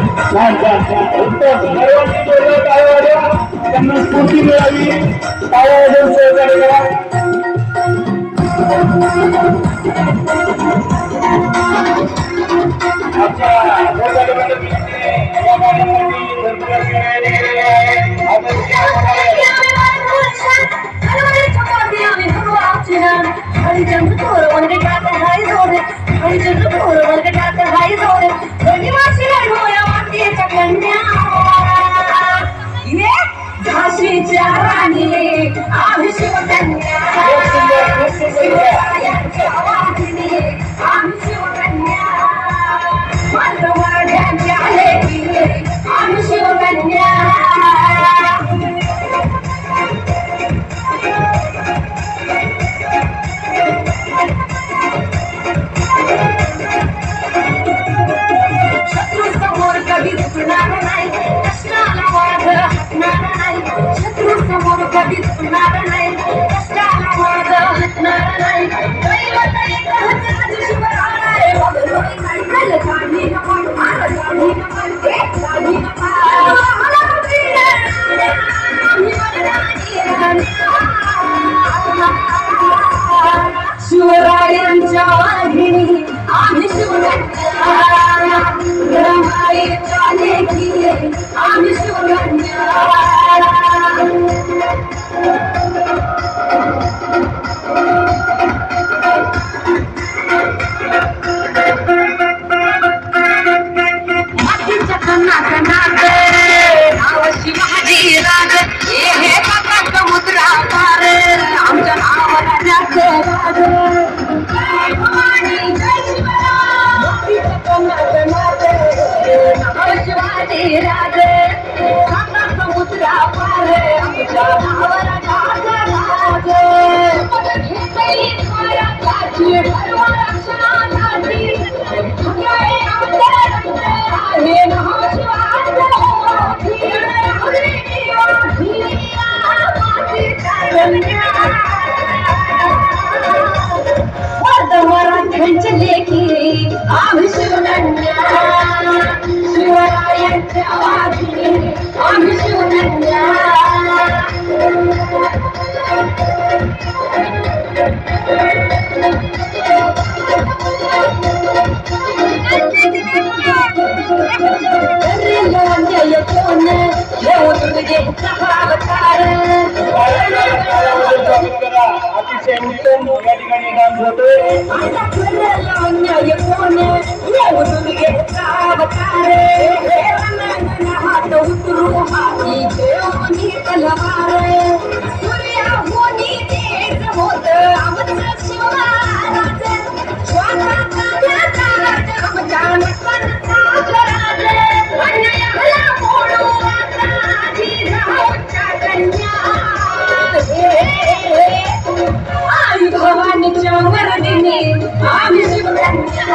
छान छान छान उत्तम. सर्वांनी बोललं टाळ्या वाजवा, त्यांना स्फूर्ती मिळावी. टाळ्या वाजवून सहकार्य करा. झाशीच्या राणी आम्ही शिवकन्या आम्ही शिवकन्या मराठ्यांच्या लेकी आम्ही शिवकन्या शत्रू समोर कधी झुकणार नाही कष्टाला वाद हटणार नाही शत्रू समोर कधी झुकणार नाही कष्टाला वाद हटणार नाही दैवत एकच राजू शिवराय बदलोय नाही कल काढली नपण काढली नपण काढली शिवरायांच्या वाघिणी आम्ही शिवकन्या रमाईच्या लेकी आम्ही शिवकन्या मातीच्या कणात नाच नाव शिवाजी राज हे बघा समुद्रा पार आमच्या नावाला जास्त राज शिवाजी राज समुद्रा पार आमच्या नावाला जास्त मराठ्यांच्या लेकी आम्ही शिवकन्या शिवरायांच्या वाघिणी आम्ही शिवकन्या अतिशय उत्तम या ठिकाणी काम होतोय. हात उतरू हाती घेऊन तलवार सूर्याहूनी तेज होत आमचं शिवराज स्वातंत्र्याचा आमच्या नटवंताचा राज अन्यायाला मोडू आता जिजाऊच्या कन्या आई भवानीच्या वरदिनी आम्ही शिवकन्या